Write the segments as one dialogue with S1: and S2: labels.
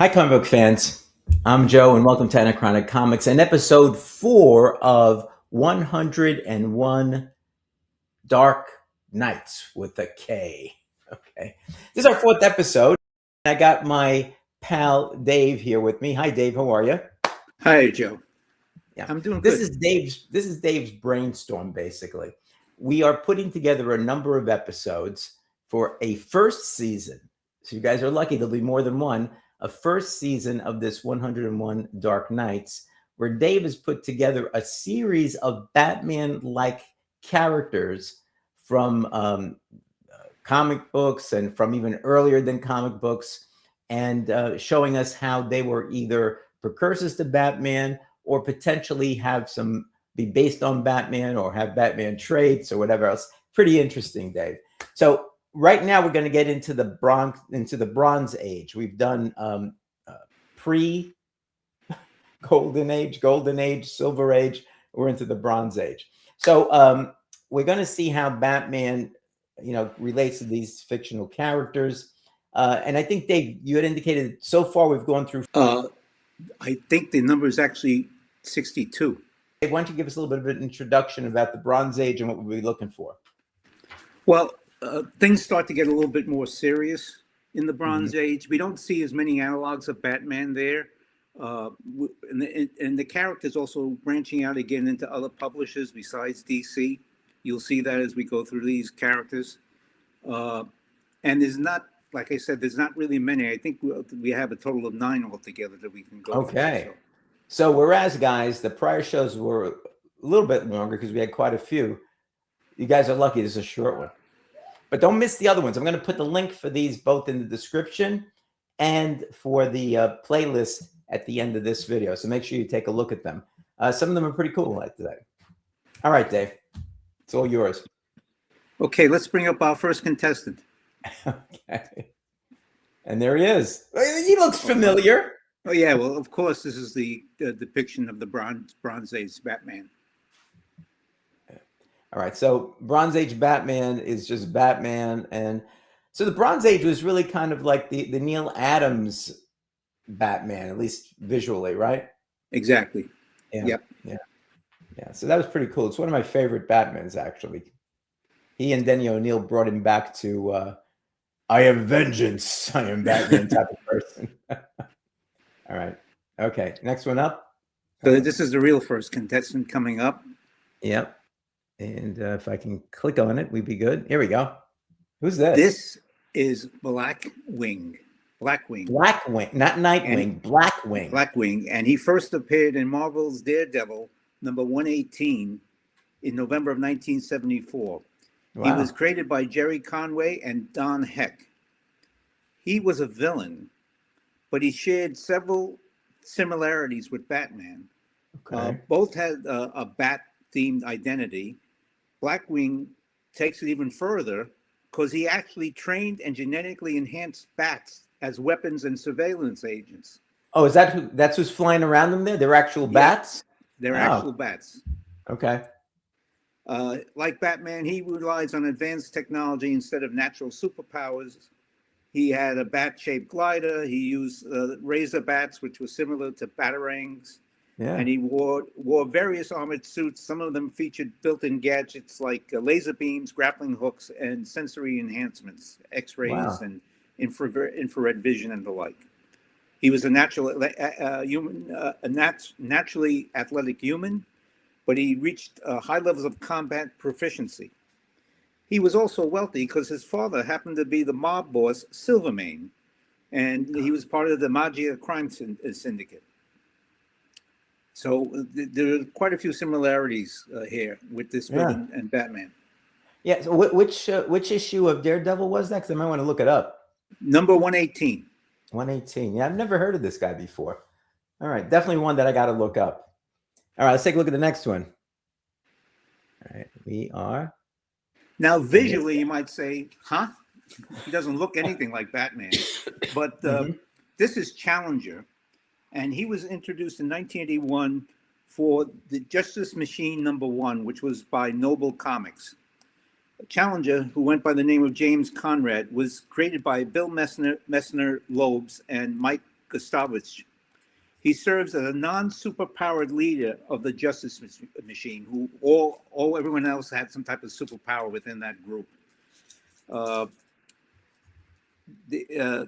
S1: Hi, comic book fans. I'm Joe, and welcome to Anachronic Comics and episode 4 of 101 Dark Nights with a K. Okay. This is our fourth episode. I got my pal Dave here with me. Hi, Dave. How are you?
S2: Hi, Joe.
S1: Yeah.
S2: I'm doing
S1: This
S2: good.
S1: is Dave's brainstorm, basically. We are putting together a number of episodes for a first season. So you guys are lucky, there'll be more than one. A first season of this 101 Dark Nights, where Dave has put together a series of Batman-like characters from comic books and from even earlier than comic books, and showing us how they were either precursors to Batman or potentially have some be based on Batman or have Batman traits or whatever else. Pretty interesting, Dave. So right now we're going to get into the Bronze Age. We've done pre Golden Age, Silver Age. We're into the Bronze Age. So we're going to see how Batman, relates to these fictional characters. And I think, Dave, you had indicated so far we've gone through.
S2: I think the number is actually 62.
S1: Why don't you give us a little bit of an introduction about the Bronze Age and what we'll be looking for?
S2: Well, things start to get a little bit more serious in the Bronze Age. We don't see as many analogs of Batman there. And the characters also branching out again into other publishers besides DC. You'll see that as we go through these characters. And there's not, like I said, there's not really many. I think we have a total of 9 altogether that we can go through.
S1: Okay. So whereas, guys, the prior shows were a little bit longer because we had quite a few, you guys are lucky this is a short one. But don't miss the other ones. I'm going to put the link for these both in the description and for the playlist at the end of this video. So make sure you take a look at them. Some of them are pretty cool like today. All right, Dave. It's all yours.
S2: Okay, let's bring up our first contestant.
S1: Okay. And there he is. He looks familiar.
S2: Oh, yeah. Well, of course, this is the depiction of the Bronze Age Batman.
S1: All right. So Bronze Age Batman is just Batman. And so the Bronze Age was really kind of like the Neil Adams Batman, at least visually, right?
S2: Exactly.
S1: Yeah.
S2: Yep.
S1: Yeah. So that was pretty cool. It's one of my favorite Batmans, actually. He and Denny O'Neil brought him back to I am vengeance. I am Batman type of person. All right. Okay. Next one up.
S2: So this is the real first contestant coming up.
S1: Yep. And if I can click on it, we'd be good. Here we go. Who's this?
S2: This is Blackwing.
S1: Blackwing, not Nightwing. Blackwing.
S2: Blackwing. And he first appeared in Marvel's Daredevil, number 118, in November of 1974. Wow. He was created by Jerry Conway and Don Heck. He was a villain, but he shared several similarities with Batman.
S1: Okay.
S2: Both had a bat-themed identity. Blackwing takes it even further because he actually trained and genetically enhanced bats as weapons and surveillance agents.
S1: Oh, is that that's who's flying around them there? They're actual bats?
S2: They're actual bats.
S1: Okay.
S2: Like Batman, he relies on advanced technology instead of natural superpowers. He had a bat-shaped glider. He used razor bats, which was similar to batarangs. Yeah. And he wore various armored suits. Some of them featured built-in gadgets like laser beams, grappling hooks, and sensory enhancements, X-rays, and infrared vision, and the like. He was a naturally athletic human, but he reached high levels of combat proficiency. He was also wealthy because his father happened to be the mob boss, Silvermane, and he was part of the Magia crime syndicate. So there are quite a few similarities here with this villain and Batman.
S1: Yeah. So which issue of Daredevil was that? Because I might want to look it up.
S2: Number 118.
S1: 118. Yeah, I've never heard of this guy before. All right, definitely one that I got to look up. All right, let's take a look at the next one. All right, we are.
S2: Now, visually, you might say, huh? He doesn't look anything like Batman. But this is Challenger. And he was introduced in 1981 for the Justice Machine #1, which was by Noble Comics. Challenger, who went by the name of James Conrad, was created by Bill Messner Loebs and Mike Gustavovich. He serves as a non-superpowered leader of the Justice Machine, who everyone else had some type of superpower within that group.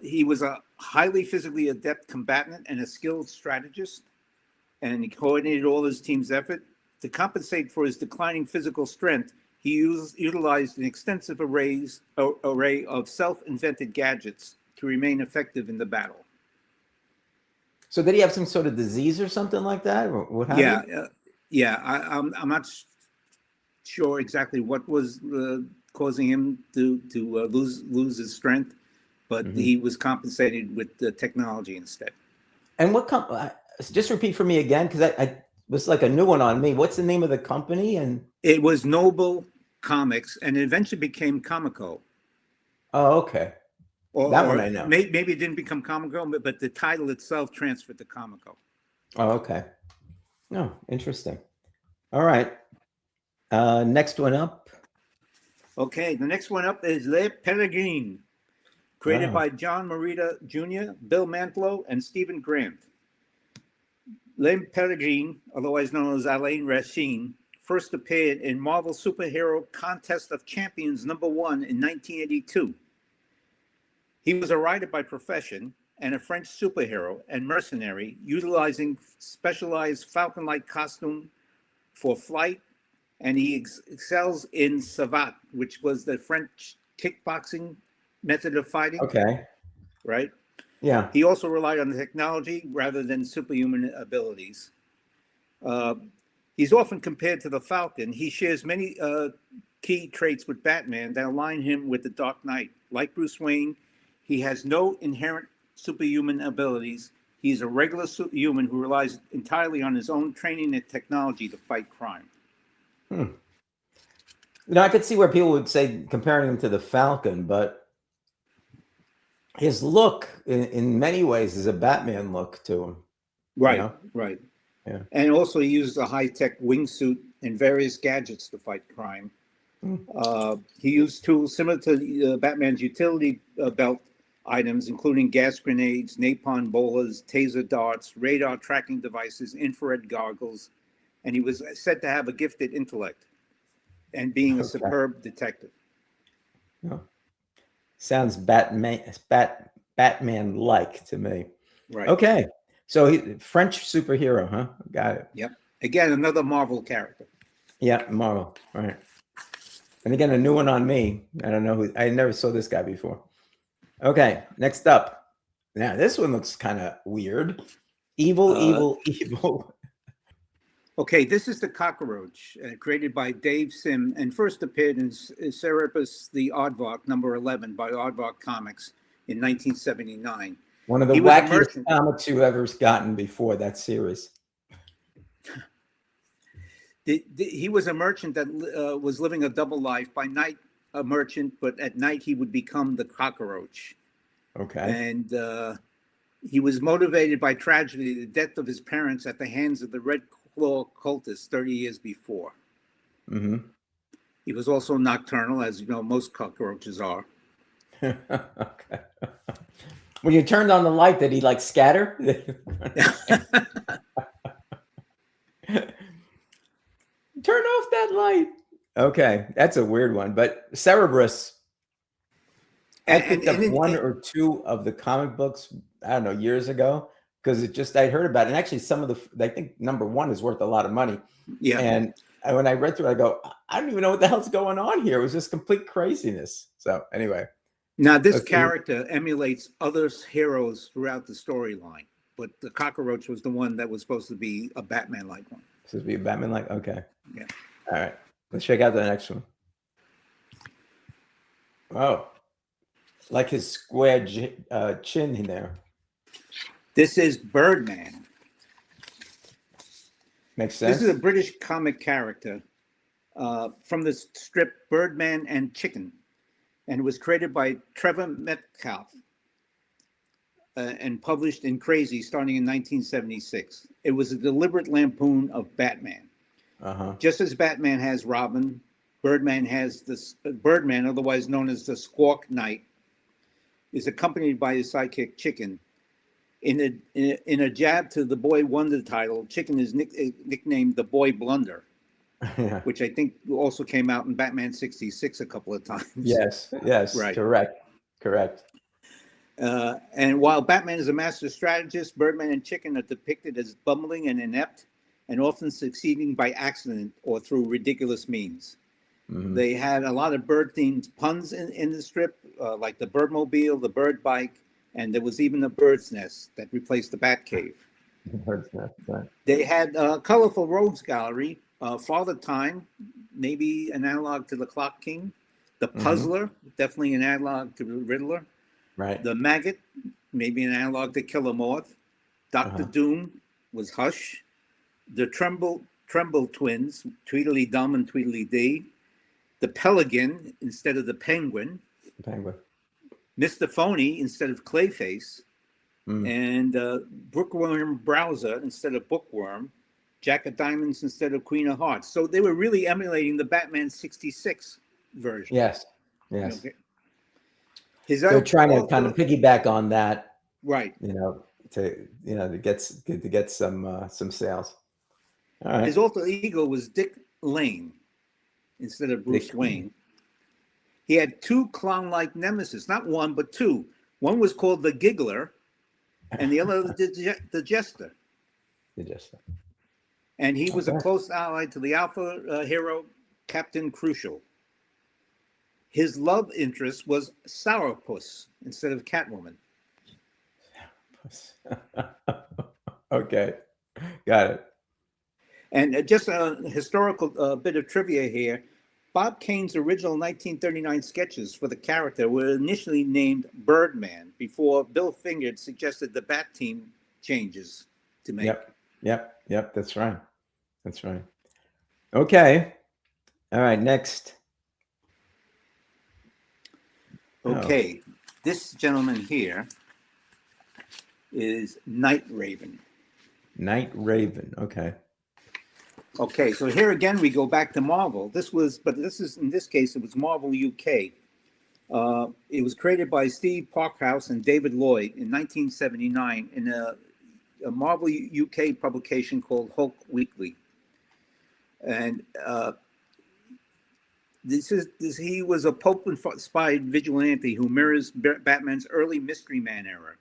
S2: He was a highly physically adept combatant and a skilled strategist, and he coordinated all his team's effort. To compensate for his declining physical strength, he utilized an extensive array of self-invented gadgets to remain effective in the battle.
S1: So did he have some sort of disease or something like that? Or what happened?
S2: I'm not sure exactly what was causing him to lose his strength, but he was compensated with the technology instead.
S1: And what just repeat for me again, because I was like a new one on me. What's the name of the company? And
S2: it was Noble Comics, and it eventually became Comico.
S1: Oh, okay. That one I know.
S2: Maybe it didn't become Comico, but the title itself transferred to Comico.
S1: Oh, okay. No, interesting. All right. Next one up.
S2: Okay, the next one up is Le Peregrine, created by John Morita Jr., Bill Mantlo, and Stephen Grant. Le Peregrine, otherwise known as Alain Racine, first appeared in Marvel Superhero Contest of Champions #1 in 1982. He was a writer by profession and a French superhero and mercenary, utilizing specialized falcon-like costume for flight, and he excels in savate, which was the French kickboxing method of fighting.
S1: Okay.
S2: Right?
S1: Yeah.
S2: He also relied on the technology rather than superhuman abilities. He's often compared to the Falcon. He shares many key traits with Batman that align him with the Dark Knight. Like Bruce Wayne, he has no inherent superhuman abilities. He's a regular human who relies entirely on his own training and technology to fight crime.
S1: I could see where people would say comparing him to the Falcon, but his look in many ways is a Batman look to him.
S2: Right, right. Yeah. And also he uses a high-tech wingsuit and various gadgets to fight crime. He used tools similar to Batman's utility belt items, including gas grenades, napalm bolas, taser darts, radar tracking devices, infrared goggles, and he was said to have a gifted intellect and being a superb detective.
S1: Sounds Batman-like to me.
S2: Right.
S1: Okay. So French superhero, huh? Got it.
S2: Yep. Again, another Marvel character.
S1: Yeah, Marvel. All right. And again, a new one on me. I don't know who. I never saw this guy before. Okay. Next up. Now, this one looks kind of weird. Evil.
S2: Okay, this is the Cockroach, created by Dave Sim, and first appeared in Cerebus the Aardvark #11 by Aardvark Comics in 1979.
S1: One of the wackiest comics you've ever gotten before that series.
S2: He was a merchant that was living a double life. By night, a merchant, but at night he would become the Cockroach.
S1: Okay.
S2: And he was motivated by tragedy, the death of his parents at the hands of the Red Claw cultists 30 years before. He was also nocturnal, as you know, most cockroaches are.
S1: Okay. When you turned on the light, did he like scatter? Turn off that light. Okay, that's a weird one. But Cerebrus, I picked up one or two of the comic books, I don't know, years ago, because I heard about it. And actually some of I think #1 is worth a lot of money.
S2: Yeah.
S1: And when I read through it, I go, I don't even know what the hell's going on here. It was just complete craziness. So anyway.
S2: Now, this character emulates other heroes throughout the storyline, but the Cockroach was the one that was supposed to be a Batman-like one.
S1: Supposed to be a Batman-like? Okay.
S2: Yeah.
S1: All right. Let's check out the next one. Oh. Like his square chin in there.
S2: This is Birdman.
S1: Makes sense.
S2: This is a British comic character from the strip Birdman and Chicken, and was created by Trevor Metcalfe and published in Crazy starting in 1976. It was a deliberate lampoon of Batman. Just as Batman has Robin, Birdman has this Birdman, otherwise known as the Squawk Knight, is accompanied by his sidekick Chicken. In a jab to the Boy Wonder title, Chicken is nicknamed the Boy Blunder,
S1: Yeah.
S2: which I think also came out in Batman 66 a couple of times.
S1: Yes. Yes.
S2: Right.
S1: Correct. Correct.
S2: And while Batman is a master strategist, Birdman and Chicken are depicted as bumbling and inept, and often succeeding by accident or through ridiculous means.
S1: Mhm.
S2: They had a lot of bird-themed puns in the strip, like the Birdmobile, the Bird Bike, and there was even a bird's nest that replaced the Batcave.
S1: Right.
S2: They had a colorful rogues gallery, Father Time, maybe an analog to the Clock King, the Puzzler, definitely an analog to the Riddler,
S1: Right.
S2: the Maggot, maybe an analog to Killer Moth, Doctor Doom was Hush, the Tremble twins, Tweedledum and Tweedledee, the Pelican instead of the Penguin,
S1: Penguin.
S2: Mr. Phony instead of Clayface, and Bookworm Browser instead of Bookworm, Jack of Diamonds instead of Queen of Hearts. So they were really emulating the Batman 66 version.
S1: Yes. Yes.
S2: Okay.
S1: They're trying to kind of piggyback on that,
S2: right?
S1: To get some sales. All right.
S2: His alter ego was Dick Lane instead of Bruce Wayne. He had two clown-like nemesis, not one but two. One was called the Giggler, and the other the Jester.
S1: The Jester.
S2: And he was a close ally to the alpha hero Captain Crucial. His love interest was Sourpuss instead of Catwoman.
S1: Okay, got it.
S2: And just a historical bit of trivia here. Bob Kane's original 1939 sketches for the character were initially named Birdman before Bill Finger suggested the Bat Team changes to make.
S1: Yep. That's right. Okay. All right. Next.
S2: Okay. This gentleman here is Night Raven.
S1: Night Raven. Okay.
S2: Okay, so here again we go back to Marvel. In this case it was Marvel UK. It was created by Steve Parkhouse and David Lloyd in 1979 in a Marvel UK publication called Hulk Weekly. And he was a Pope-inspired vigilante who mirrors Batman's early Mystery Man era.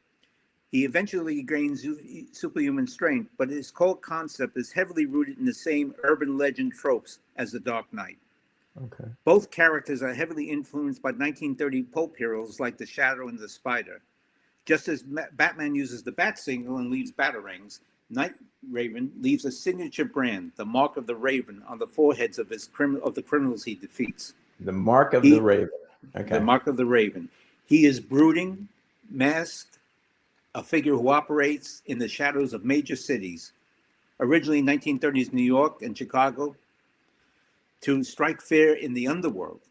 S2: He eventually gains superhuman strength, but his core concept is heavily rooted in the same urban legend tropes as the Dark Knight.
S1: Okay.
S2: Both characters are heavily influenced by 1930 pulp heroes like the Shadow and the Spider. Just as Batman uses the bat signal and leaves batarangs, Night Raven leaves a signature brand, the mark of the Raven, on the foreheads of the criminals he defeats.
S1: The mark of the Raven. Okay.
S2: The mark of the Raven. He is brooding, masked, a figure who operates in the shadows of major cities, originally 1930s New York and Chicago, to strike fear in the underworld.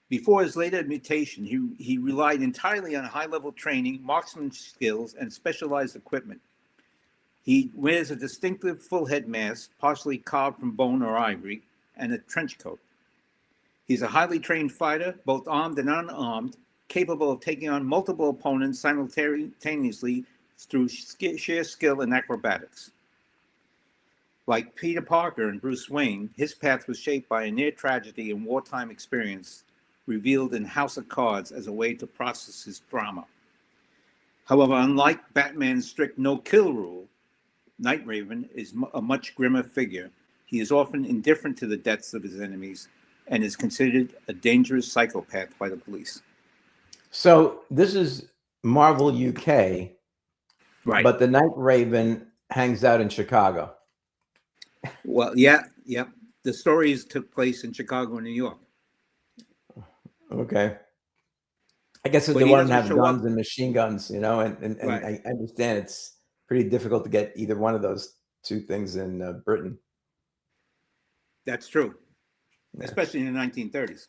S2: Before his later mutation, he relied entirely on high-level training, marksman skills, and specialized equipment. He wears a distinctive full-head mask, partially carved from bone or ivory, and a trench coat. He's a highly trained fighter, both armed and unarmed, capable of taking on multiple opponents simultaneously through sheer skill and acrobatics. Like Peter Parker and Bruce Wayne, his path was shaped by a near tragedy and wartime experience revealed in House of Cards as a way to process his trauma. However, unlike Batman's strict no-kill rule, Night Raven is a much grimmer figure. He is often indifferent to the deaths of his enemies and is considered a dangerous psychopath by the police.
S1: So this is Marvel UK,
S2: right?
S1: But the Night Raven hangs out in Chicago.
S2: Well, yeah. The stories took place in Chicago and New York.
S1: Okay. I guess if they want to have guns and machine guns, and right. I understand it's pretty difficult to get either one of those two things in Britain.
S2: That's true, especially in the 1930s.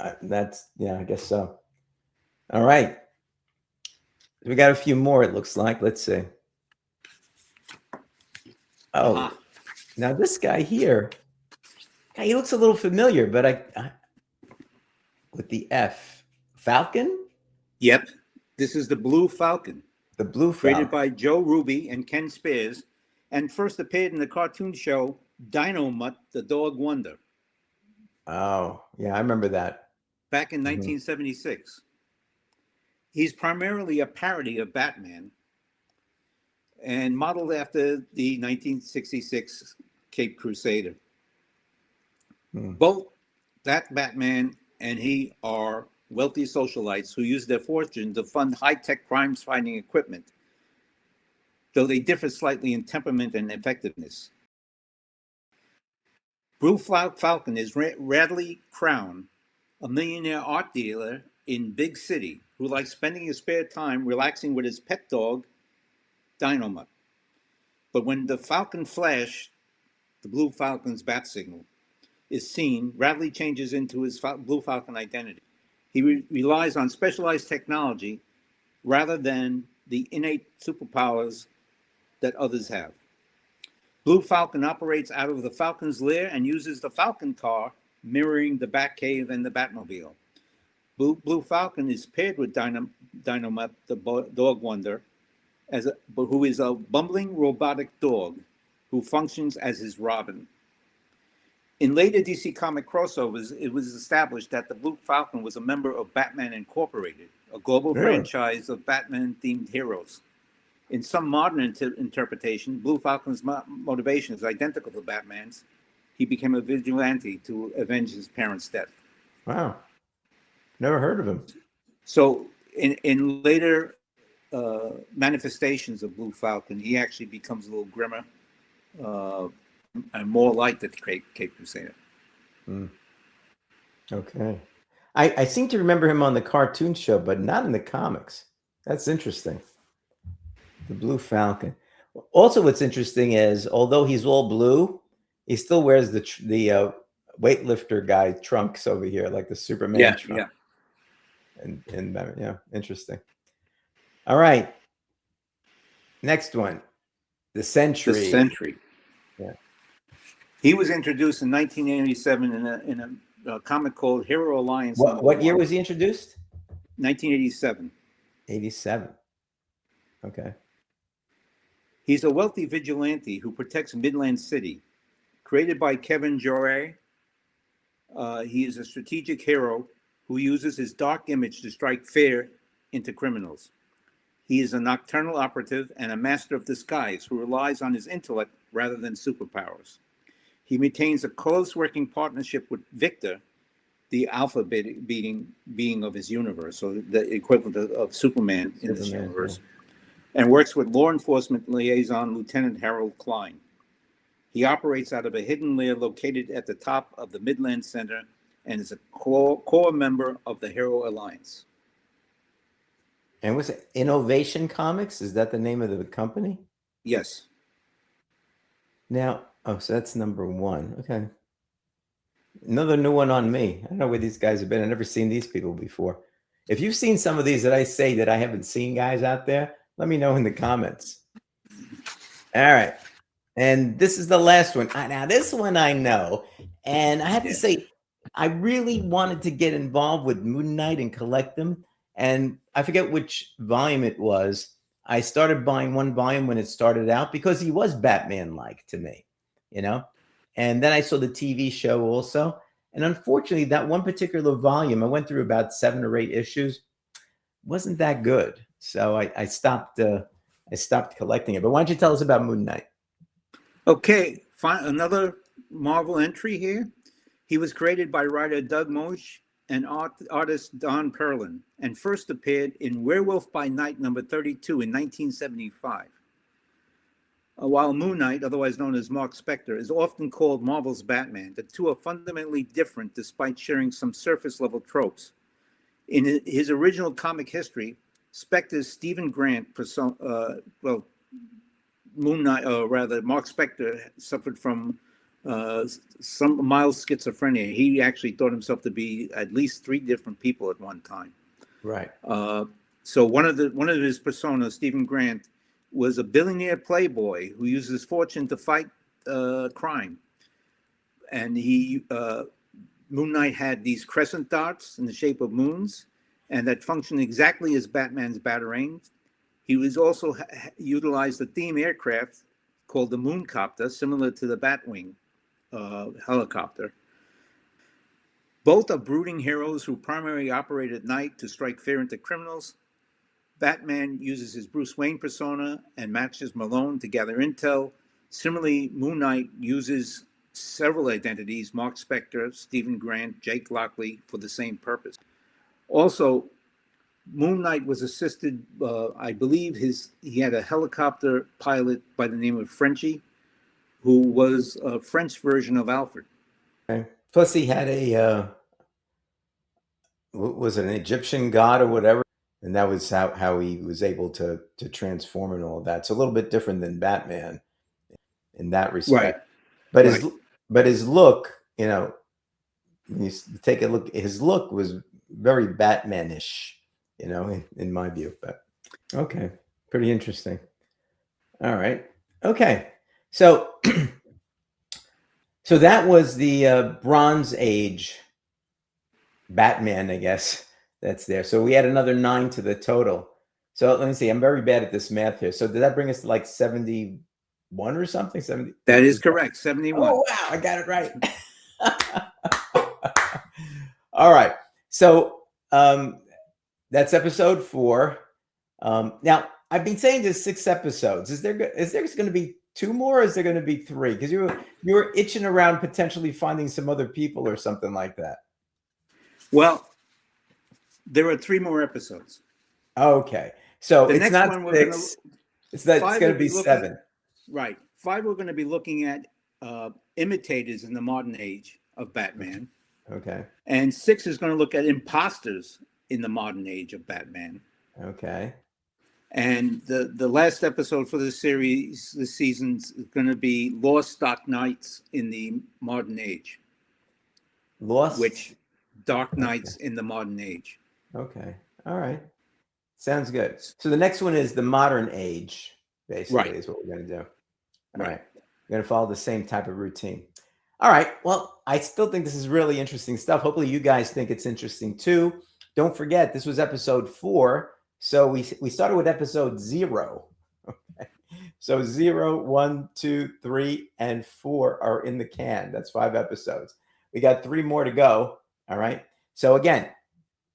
S1: I guess so. All right. We got a few more, it looks like. Let's see. Oh, Now this guy here, he looks a little familiar, but I with the F. Falcon?
S2: Yep. This is the Blue Falcon.
S1: The Blue
S2: created
S1: Falcon.
S2: by Joe Ruby and Ken Spears, and first appeared in the cartoon show Dynamut, the Dog Wonder,
S1: Oh, yeah, I remember that.
S2: back in
S1: Mhm.
S2: 1976. He's primarily a parody of Batman and modeled after the 1966 Cape Crusader.
S1: Hmm.
S2: Both that Batman and he are wealthy socialites who use their fortune to fund high-tech crime-fighting equipment, though they differ slightly in temperament and effectiveness. Blue Falcon is Radley Crown, a millionaire art dealer in Big City who likes spending his spare time relaxing with his pet dog, Dynamut. But when the Falcon Flash, the Blue Falcon's bat signal, is seen, Radley changes into his Blue Falcon identity. He relies on specialized technology rather than the innate superpowers that others have. Blue Falcon operates out of the Falcon's lair and uses the Falcon car, mirroring the Batcave and the Batmobile. Blue Falcon is paired with Dynamut, the Dog Wonder, who is a bumbling robotic dog who functions as his Robin. In later DC comic crossovers, it was established that the Blue Falcon was a member of Batman Incorporated, a global
S1: Really?
S2: franchise of Batman-themed heroes. In some modern interpretation, Blue Falcon's motivation is identical to Batman's. He became a vigilante to avenge his parents' death.
S1: Wow. Never heard of him.
S2: So in later manifestations of Blue Falcon, he actually becomes a little grimmer and more like the Cape Crusader.
S1: Mm. Okay. I seem to remember him on the cartoon show, but not in the comics. That's interesting. The Blue Falcon. Also, what's interesting is, although he's all blue, he still wears the weightlifter guy trunks over here, like the Superman trunk. And yeah, interesting. All right. Next one, the Sentry.
S2: The Sentry.
S1: Yeah.
S2: He was introduced in 1987 in a comic called Hero Alliance.
S1: What year was he introduced?
S2: 1987.
S1: 87. Okay.
S2: He's a wealthy vigilante who protects Midland City. Created by Kevin Joray, he is a strategic hero who uses his dark image to strike fear into criminals. He is a nocturnal operative and a master of disguise who relies on his intellect rather than superpowers. He maintains a close working partnership with Victor, the alpha being of his universe, so the equivalent of Superman in this universe, and works with law enforcement liaison Lieutenant Harold Klein. He operates out of a hidden lair located at the top of the Midland Center and is a core member of the Hero Alliance.
S1: And was it Innovation Comics? Is that the name of the company?
S2: Yes.
S1: Now, so that's number one. Okay. Another new one on me. I don't know where these guys have been. I've never seen these people before. If you've seen some of these that I say that I haven't seen, guys out there, let me know in the comments. All right. And this is the last one. Now, this one I know. And I have to say, I really wanted to get involved with Moon Knight and collect them. And I forget which volume it was. I started buying one volume when it started out because he was Batman-like to me, you know? And then I saw the TV show also. And unfortunately, that one particular volume, I went through about 7 or 8 issues, wasn't that good. So I stopped collecting it. But why don't you tell us about Moon Knight?
S2: Okay, another Marvel entry here. He was created by writer Doug Moench and artist Don Perlin, and first appeared in Werewolf by Night number 32 in 1975. While Moon Knight, otherwise known as Mark Spector, is often called Marvel's Batman, the two are fundamentally different despite sharing some surface-level tropes. In his original comic history, Spector's Stephen Grant, Moon Knight, or rather, Mark Spector suffered from some mild schizophrenia. He actually thought himself to be at least 3 different people at one time.
S1: Right.
S2: So one of his personas, Stephen Grant, was a billionaire playboy who used his fortune to fight crime. And Moon Knight had these crescent darts in the shape of moons, and that functioned exactly as Batman's batarangs. He was also utilized a theme aircraft called the Mooncopter, similar to the Batwing helicopter. Both are brooding heroes who primarily operate at night to strike fear into criminals. Batman uses his Bruce Wayne persona and matches Malone to gather intel. Similarly, Moon Knight uses several identities, Mark Spector, Stephen Grant, Jake Lockley, for the same purpose. Also, Moon Knight was assisted, I believe he had a helicopter pilot by the name of Frenchie, who was a French version of Alfred.
S1: Okay. Plus, he had was it an Egyptian god or whatever, and that was how he was able to transform and all that. So a little bit different than Batman in that respect. But his look, when you take a look, his look was very Batman-ish, in my view. But okay, pretty interesting. All right, okay, so so that was the Bronze Age Batman, I guess, that's there. So we add another 9 to the total. So let me see. I'm very bad at this math here. So did that bring us to like 71 or something? 70.
S2: That is correct. 71.
S1: Oh wow, I got it right. All right. So that's episode 4. Now I've been saying there's 6 episodes. Is there going to be 2 more, or is there going to be 3? Because you were itching around potentially finding some other people or something like that.
S2: Well, there are 3 more episodes.
S1: Okay, so it's not 6. It's going to be 7.
S2: Right. 5, we're going to be looking at imitators in the modern age of Batman.
S1: Okay.
S2: And 6 is going to look at imposters in the modern age of Batman.
S1: Okay.
S2: And the last episode for this series, this season, is going to be Lost Dark Knights in the modern age. Dark Knights in the modern age.
S1: Okay. All right. Sounds good. So the next one is the modern age, basically, is what we're going to do. All right. We're going to follow the same type of routine. All right. Well, I still think this is really interesting stuff. Hopefully you guys think it's interesting too. Don't forget, this was episode 4. So we started with episode 0. Okay. So 0, 1, 2, 3, and 4 are in the can. That's 5 episodes. We got 3 more to go. All right. So again,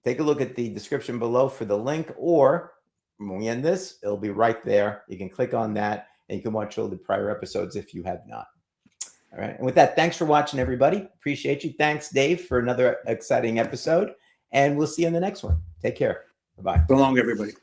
S1: take a look at the description below for the link, or when we end this, it'll be right there. You can click on that and you can watch all the prior episodes if you have not. All right. And with that, thanks for watching, everybody. Appreciate you. Thanks, Dave, for another exciting episode. And we'll see you in the next one. Take care. Bye-bye.
S2: So long, everybody.